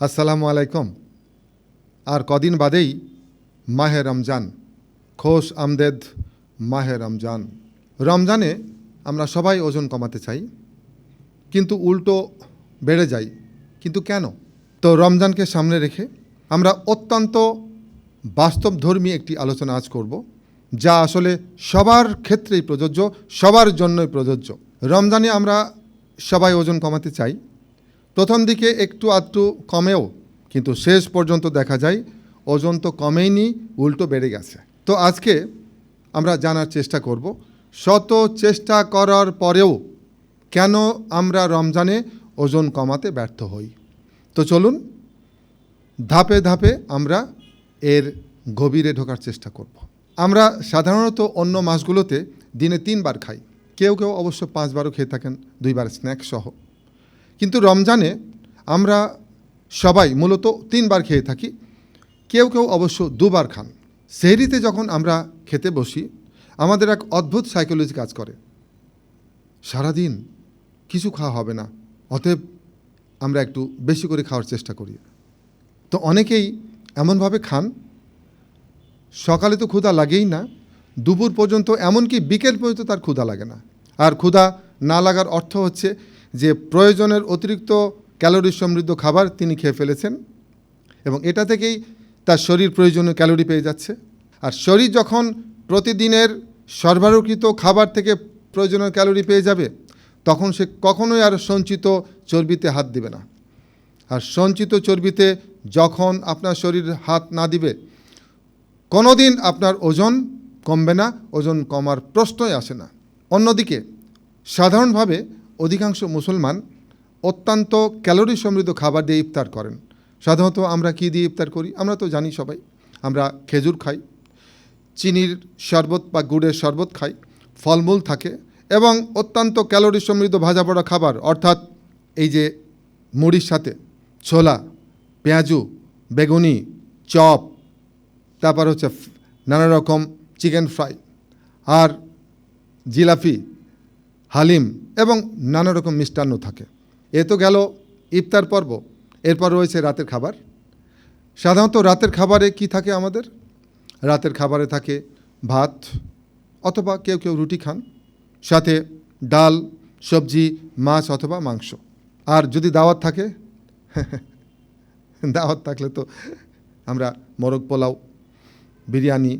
আসসালামু আলাইকুম। আর কদিন বাদেই মাহে রমজান। খোশ আমদেদ মাহে রমজান। রমজানে আমরা সবাই ওজন কমাতে চাই, কিন্তু উল্টো বেড়ে যাই। কিন্তু কেন? তো রমজানকে সামনে রেখে আমরা অত্যন্ত বাস্তবধর্মী একটি আলোচনা আজ করব, যা আসলে সবার ক্ষেত্রেই প্রযোজ্য, সবার জন্যই প্রযোজ্য। রমজানে আমরা সবাই ওজন কমাতে চাই। প্রথম দিকে একটু আধটু কমেও, কিন্তু শেষ পর্যন্ত দেখা যায় ওজন তো কমেইনি, উল্টো বেড়ে গেছে। তো আজকে আমরা জানার চেষ্টা করব শত চেষ্টা করার পরেও কেন আমরা রমজানে ওজন কমাতে ব্যর্থ হই। তো চলুন ধাপে ধাপে আমরা এর গভীরে ঢোকার চেষ্টা করব। আমরা সাধারণত অন্য মাসগুলোতে দিনে 3 বার খাই, কেউ কেউ অবশ্য 5 বারও খেয়ে থাকেন, 2 বার স্ন্যাক্স সহ। কিন্তু রমজানে আমরা সবাই মূলত 3 বার খেয়ে থাকি, কেউ কেউ অবশ্য 2 বার খান। সেহরিতে যখন আমরা খেতে বসি, আমাদের এক অদ্ভুত সাইকোলজি কাজ করে। সারাদিন কিছু খাওয়া হবে না, অতএব আমরা একটু বেশি করে খাওয়ার চেষ্টা করি। তো অনেকেই এমনভাবে খান, সকালে তো ক্ষুধা লাগেই না, দুপুর পর্যন্ত, এমনকি বিকেল পর্যন্ত তার ক্ষুধা লাগে না। আর ক্ষুধা না লাগার অর্থ হচ্ছে যে প্রয়োজনের অতিরিক্ত ক্যালোরি সমৃদ্ধ খাবার তিনি খেয়ে ফেলেছেন এবং এটা থেকেই তার শরীর প্রয়োজনীয় ক্যালোরি পেয়ে যাচ্ছে। আর শরীর যখন প্রতিদিনের সরবরাহকৃত খাবার থেকে প্রয়োজনীয় ক্যালোরি পেয়ে যাবে, তখন সে কখনোই আর সঞ্চিত চর্বিতে হাত দিবে না। আর সঞ্চিত চর্বিতে যখন আপনার শরীর হাত না দিবে, কোনোদিন আপনার ওজন কমবে না, ওজন কমার প্রশ্নই আসে না। অন্যদিকে সাধারণভাবে অধিকাংশ মুসলমান অত্যন্ত ক্যালোরি সমৃদ্ধ খাবার দিয়ে ইফতার করেন। সাধারণত আমরা কী দিয়ে ইফতার করি? আমরা তো জানি সবাই, আমরা খেজুর খাই, চিনির শরবত বা গুড়ের শরবত খাই, ফলমূল থাকে এবং অত্যন্ত ক্যালোরি সমৃদ্ধ ভাজা পোড়া খাবার, অর্থাৎ এই যে মুড়ির সাথে ছোলা, পেঁয়াজু, বেগুনি, চপ, তারপর হচ্ছে নানা রকম চিকেন ফ্রাই আর জিলাপি, হালিম এবং নানা রকম মিষ্টান্ন থাকে। এ তো গেল ইফতার পর্ব। এরপর রয়েছে রাতের খাবার। সাধারণত রাতের খাবারে কি থাকে আমাদের? রাতের খাবারে থাকে ভাত, অথবা কেউ কেউ রুটি খান, সাথে ডাল, সবজি, মাছ অথবা মাংস। আর যদি দাওয়াত থাকে, দাওয়াত থাকলে তো আমরা মোরগ পোলাও, বিরিয়ানি,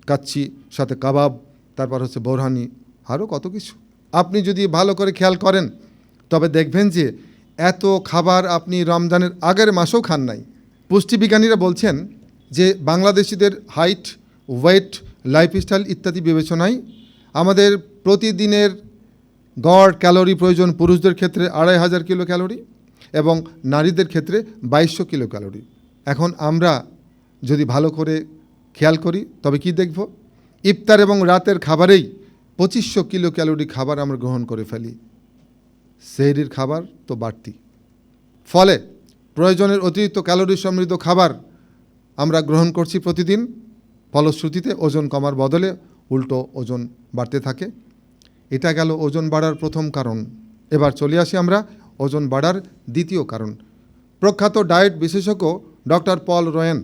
কাচ্চি, সাথে কাবাব, তারপর হচ্ছে বোরহানি, আরও কত কিছু। আপনি যদি ভালো করে খেয়াল করেন তবে দেখবেন যে এত খাবার আপনি রমজানের আগের মাসেও খান নাই। পুষ্টিবিজ্ঞানীরা বলছেন যে বাংলাদেশিদের হাইট, ওয়েট, লাইফস্টাইল ইত্যাদি বিবেচনায় আমাদের প্রতিদিনের গড় ক্যালোরি প্রয়োজন পুরুষদের ক্ষেত্রে 2500 কিলো ক্যালোরি এবং নারীদের ক্ষেত্রে 2200 কিলো ক্যালোরি। এখন আমরা যদি ভালো করে খেয়াল করি তবে কি দেখব? ইফতার এবং রাতের খাবারেই 2500 কিলো ক্যালোরি খাবার আমরা গ্রহণ করে ফেলি। সেহরির খাবার তো বাড়তি। ফলে প্রয়োজনের অতিরিক্ত ক্যালোরি সমৃদ্ধ খাবার আমরা গ্রহণ করছি প্রতিদিন। ফলশ্রুতিতে ওজন কমার বদলে উল্টো ওজন বাড়তে থাকে। এটা গেল ওজন বাড়ার প্রথম কারণ। এবার চলে আসি আমরা ওজন বাড়ার দ্বিতীয় কারণ। প্রখ্যাত ডায়েট বিশেষজ্ঞ ডক্টর পল রয়েন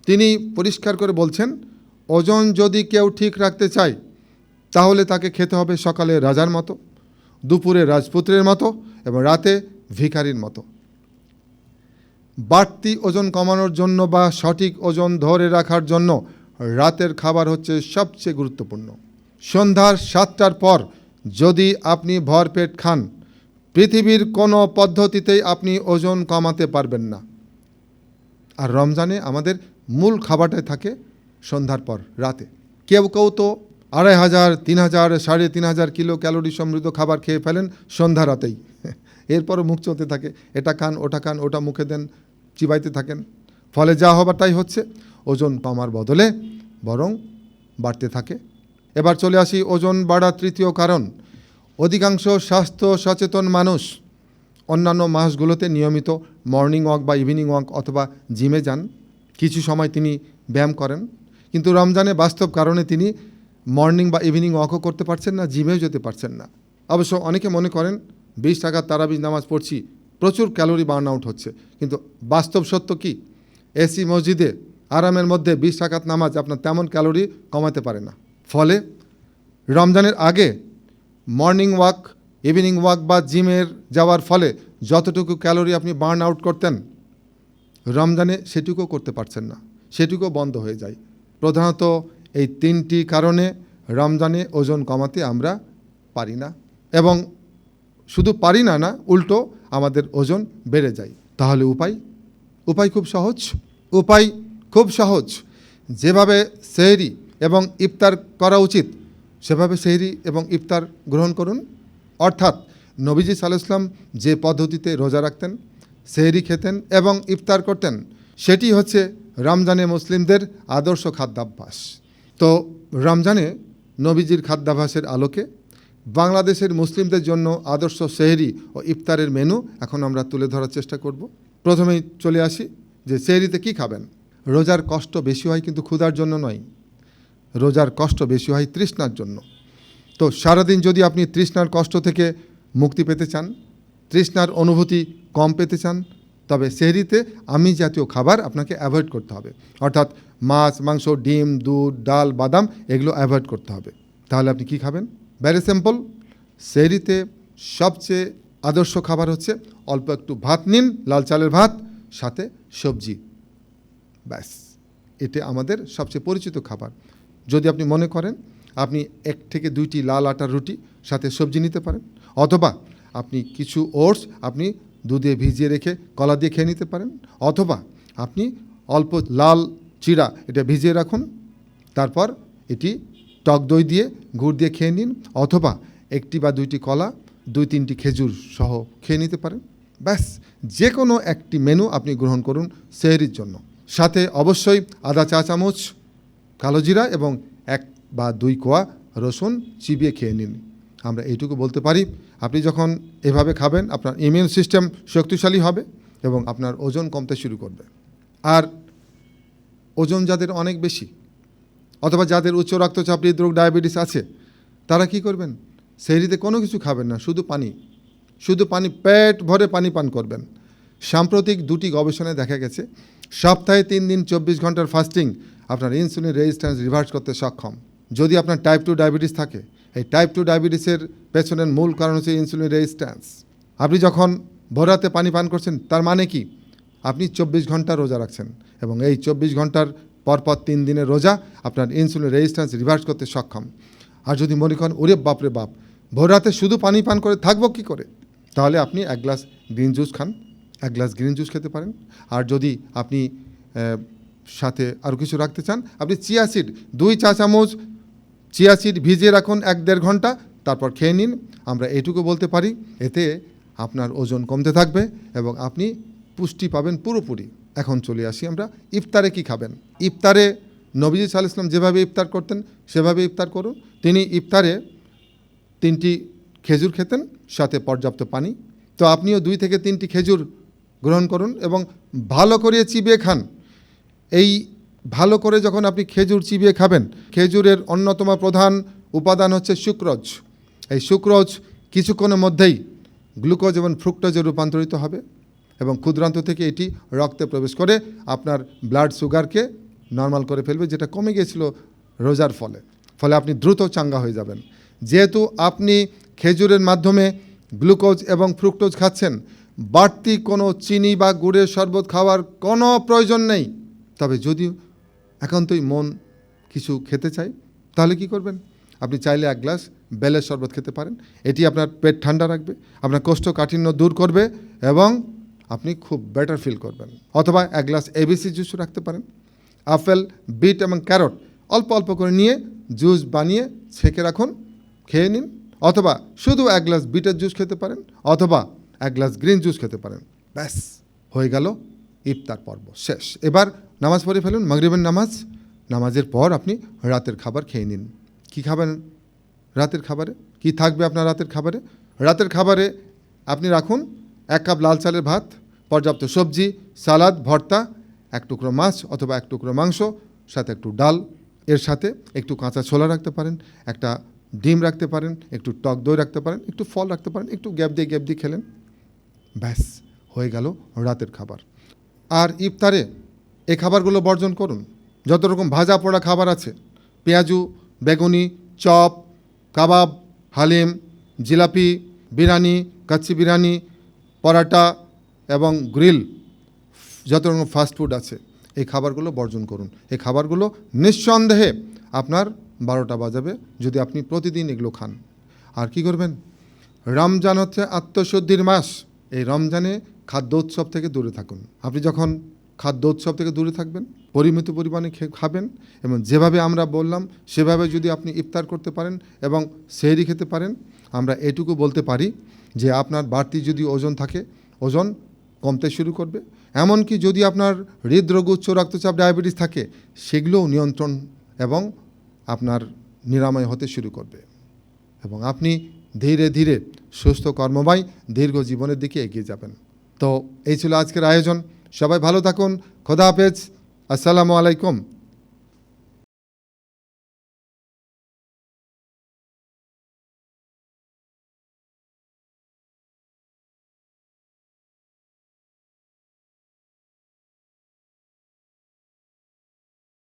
তিনি পরিষ্কার করে বলছেন, ওজন যদি কেউ ঠিক রাখতে চায় তাহলে তাকে খেতে হবে সকালে রাজার মতো, দুপুরে রাজপুত্রের মতো এবং রাতে ভিখারির মতো। বাড়তি ওজন কমানোর জন্য বা সঠিক ওজন ধরে রাখার জন্য রাতের খাবার হচ্ছে সবচেয়ে গুরুত্বপূর্ণ। সন্ধ্যার 7টার পর যদি আপনি ভরপেট খান, পৃথিবীর কোনো পদ্ধতিতেই আপনি ওজন কমাতে পারবেন না। আর রমজানে আমাদের মূল খাবারটাই থাকে সন্ধ্যার পর, রাতে। কেউ কেউ তো 2500, 3000, 3500 কিলো ক্যালোরি সমৃদ্ধ খাবার খেয়ে ফেলেন সন্ধ্যা রাতেই। এরপরও মুখ চলতে থাকে, এটা খান, ওটা খান, ওটা মুখে দেন, চিবাইতে থাকেন। ফলে যা হবার তাই হচ্ছে, ওজন কমার বদলে বরং বাড়তে থাকে। এবার চলে আসি ওজন বাড়ার তৃতীয় কারণ। অধিকাংশ স্বাস্থ্য সচেতন মানুষ অন্যান্য মাসগুলোতে নিয়মিত মর্নিং ওয়াক বা ইভিনিং ওয়াক অথবা জিমে যান, কিছু সময় তিনি ব্যায়াম করেন। কিন্তু রমজানে বাস্তব কারণে তিনি মর্নিং বা ইভিনিং ওয়াকও করতে পারছেন না, জিমেও যেতে পারছেন না। অবশ্য অনেকে মনে করেন 20 টাকার তারাবির নামাজ পড়ছি, প্রচুর ক্যালোরি বার্ন আউট হচ্ছে, কিন্তু বাস্তব সত্য কি? এসি মসজিদে আরামের মধ্যে 20 রাকাত নামাজ আপনার তেমন ক্যালোরি কমাতে পারে না। ফলে রমজানের আগে মর্নিং ওয়াক, ইভিনিং ওয়াক বা জিমের যাওয়ার ফলে যতটুকু ক্যালোরি আপনি বার্ন আউট করতেন, রমজানে সেটুকুও করতে পারছেন না, সেটুকুও বন্ধ হয়ে যায়। প্রধানত এই 3টি কারণে রমজানে ওজন কমাতে আমরা পারি না, এবং শুধু পারি না না, উল্টো আমাদের ওজন বেড়ে যায়। তাহলে উপায় খুব সহজ। যেভাবে সেহরি এবং ইফতার করা উচিত সেভাবে সেহরি এবং ইফতার গ্রহণ করুন। অর্থাৎ নবীজি সাল্লাল্লাহু আলাইহি ওয়াসাল্লাম যে পদ্ধতিতে রোজা রাখতেন, সেহরি খেতেন এবং ইফতার করতেন, সেটি হচ্ছে রমজানে মুসলিমদের আদর্শ খাদ্যাভ্যাস। তো রমজানে নবীজির খাদ্যাভ্যাসের আলোকে বাংলাদেশের মুসলিমদের জন্য আদর্শ সেহরি ও ইফতারের মেনু এখন আমরা তুলে ধরার চেষ্টা করব। প্রথমেই চলে আসি যে সেহরিতে কি খাবেন। রোজার কষ্ট বেশি হয় কিন্তু ক্ষুধার জন্য নয়, রোজার কষ্ট বেশি হয় তৃষ্ণার জন্য। তো সারাদিন যদি আপনি তৃষ্ণার কষ্ট থেকে মুক্তি পেতে চান, তৃষ্ণার অনুভূতি কম পেতে চান, তবে সেহরিতে আমিষ জাতীয় খাবার আপনাকে অ্যাভয়েড করতে হবে। অর্থাৎ মাছ, মাংস, ডিম, দুধ, ডাল, বাদাম এগুলো অ্যাভয়েড করতে হবে। তাহলে আপনি কি খাবেন? Very simple. সেহরিতে সবচেয়ে আদর্শ খাবার হচ্ছে অল্প একটু ভাত নিন, লাল চালের ভাত, সাথে সবজি, ব্যাস। এটা আমাদের সবচেয়ে পরিচিত খাবার। যদি আপনি মনে করেন আপনি 1 থেকে 2টি লাল আটার রুটি সাথে সবজি নিতে পারেন, অথবা আপনি কিছু ওটস আপনি দুধে ভিজিয়ে রেখে কলা দিয়ে খেয়ে নিতে পারেন, অথবা আপনি অল্প লাল চিড়া এটা ভিজিয়ে রাখুন, তারপর এটি টক দই দিয়ে, গুড় দিয়ে খেয়ে নিন, অথবা 1টি বা 2টি কলা, 2-3টি খেজুর সহ খেয়ে নিতে পারেন। ব্যাস, যে কোনো একটি মেনু আপনি গ্রহণ করুন সেহরির জন্য। সাথে অবশ্যই আধা চা চামচ কালো জিরা এবং 1 বা 2 কোয়া রসুন চিবিয়ে খেয়ে নিন। আমরা এইটুকু বলতে পারি, আপনি যখন এভাবে খাবেন আপনার ইমিউন সিস্টেম শক্তিশালী হবে এবং আপনার ওজন কমতে শুরু করবে। আর ওজন যাদের অনেক বেশি, অথবা যাদের উচ্চ রক্তচাপ, হৃদরোগ, ডায়াবেটিস আছে, তারা কি করবেন? সেহরিতে কোনো কিছু খাবেন না, শুধু পানি, পেট ভরে পানি পান করবেন। সাম্প্রতিক 2টি গবেষণায় দেখা গেছে সপ্তাহে 3 দিন 24 ঘন্টার ফাস্টিং আপনার ইনসুলিন রেজিস্ট্যান্স রিভার্স করতে সক্ষম। যদি আপনার টাইপ 2 ডায়াবেটিস থাকে, এই টাইপ 2 ডায়াবেটিসের পেছনের মূল কারণ হচ্ছে ইনসুলিন রেজিস্ট্যান্স। আপনি যখন ভোররাতে পানি পান করছেন, তার মানে কি? আপনি 24 ঘন্টা রোজা রাখছেন, এবং এই 24 ঘন্টার পরপর 3 দিনের রোজা আপনার ইনসুলিন রেজিস্ট্যান্স রিভার্স করতে সক্ষম। আর যদি মনে করেন ওরে বাপরে বাপ, ভোররাতে শুধু পানি পান করে থাকবো কী করে, তাহলে আপনি 1 গ্লাস গ্রিন জুস খান, 1 গ্লাস গ্রিন জুস খেতে পারেন। আর যদি আপনি সাথে আরও কিছু রাখতে চান, আপনি চিয়া সিড 2 চা চামচ চিয়া সিড ভিজিয়ে রাখুন 1-1.5 ঘন্টা, তারপর খেয়ে নিন। আমরা এইটুকু বলতে পারি, এতে আপনার ওজন কমতে থাকবে এবং আপনি পুষ্টি পাবেন পুরোপুরি। এখন চলে আসি আমরা ইফতারে কি খাবেন। ইফতারে নবীজি সাল্লাল্লাহু আলাইহি ওয়াসাল্লাম যেভাবে ইফতার করতেন সেভাবে ইফতার করুন। তিনি ইফতারে 3টি খেজুর খেতেন, সাথে পর্যাপ্ত পানি। তো আপনিও 2 থেকে 3টি খেজুর গ্রহণ করুন এবং ভালো করে চিবিয়ে খান। এই ভালো করে যখন আপনি খেজুর চিবিয়ে খাবেন, খেজুরের অন্যতম প্রধান উপাদান হচ্ছে সুক্রোজ। এই সুক্রোজ কিছুক্ষণের মধ্যেই গ্লুকোজ এবং ফ্রুক্টোজে রূপান্তরিত হবে এবং ক্ষুদ্রান্ত থেকে এটি রক্তে প্রবেশ করে আপনার ব্লাড সুগারকে নর্মাল করে ফেলবে, যেটা কমে গিয়েছিল রোজার ফলে আপনি দ্রুত চাঙ্গা হয়ে যাবেন। যেহেতু আপনি খেজুরের মাধ্যমে গ্লুকোজ এবং ফ্রুক্টোজ খাচ্ছেন, বাড়তি কোনো চিনি বা গুড়ের শরবত খাওয়ার কোনো প্রয়োজন নেই। তবে যদি একান্তই মন কিছু খেতে চায়, তাহলে কি করবেন? আপনি চাইলে 1 গ্লাস বেলের শরবত খেতে পারেন। এটি আপনার পেট ঠান্ডা রাখবে, আপনার কোষ্ঠকাঠিন্য দূর করবে এবং আপনি খুব বেটার ফিল করবেন। অথবা 1 গ্লাস এবিসি জুস রাখতে পারেন। আপেল, বিট এবং ক্যারট অল্প অল্প করে নিয়ে জুস বানিয়ে ছেঁকে রাখুন, খেয়ে নিন। অথবা শুধু 1 গ্লাস বিটের জুস খেতে পারেন, অথবা 1 গ্লাস গ্রিন জুস খেতে পারেন। ব্যাস, হয়ে গেল ইফতার পর্ব শেষ। এবার নামাজ পড়ে ফেলুন, মাগরিবের নামাজের পর আপনি রাতের খাবার খেয়ে নিন। কি খাবেন রাতের খাবারে? কি থাকবে আপনার রাতের খাবারে? রাতের খাবারে আপনি রাখুন 1 কাপ লাল চালের ভাত, পর্যাপ্ত সবজি, সালাদ, ভর্তা, 1 টুকরো মাছ অথবা 1 টুকরো মাংস, সাথে একটু ডাল, এর সাথে একটু কাঁচা ছোলা রাখতে পারেন, একটা ডিম রাখতে পারেন, একটু টক দই রাখতে পারেন, একটু ফল রাখতে পারেন, একটু গ্যাপ দিয়ে খেলেন। ব্যাস, হয়ে গেল রাতের খাবার। আর ইফতারে এই খাবারগুলো বর্জন করুন। যত রকম ভাজা পোড়া খাবার আছে, পেঁয়াজু, বেগুনি, চপ, কাবাব, হালিম, জিলাপি, বিরিয়ানি, কাচ্চি বিরিয়ানি, পরাটা এবং গ্রিল, যত রকম ফাস্টফুড আছে, এই খাবারগুলো বর্জন করুন। এই খাবারগুলো নিঃসন্দেহে আপনার 12টা বাজাবে যদি আপনি প্রতিদিন এগুলো খান। আর কি করবেন? রমজান হচ্ছে আত্মশুদ্ধির মাস। এই রমজানে খাদ্য উৎসব থেকে দূরে থাকুন। আপনি যখন খাদ্য উৎসব থেকে দূরে থাকবেন, পরিমিত পরিমাণে খাবেন এবং যেভাবে আমরা বললাম সেভাবে যদি আপনি ইফতার করতে পারেন এবং সেহরি খেতে পারেন, আমরা এটুকু বলতে পারি যে আপনার বাড়তি যদি ওজন থাকে, ওজন কমতে শুরু করবে। এমনকি যদি আপনার হৃদরোগ, উচ্চ রক্তচাপ, ডায়াবেটিস থাকে, সেগুলোও নিয়ন্ত্রণ এবং আপনার নিরাময় হতে শুরু করবে এবং আপনি ধীরে ধীরে সুস্থ কর্মময় দীর্ঘ জীবনের দিকে এগিয়ে যাবেন। তো এই ছিল আজকের আয়োজন। সবাই ভালো থাকুন। খোদা হাফেজ। আসসালামু আলাইকুম।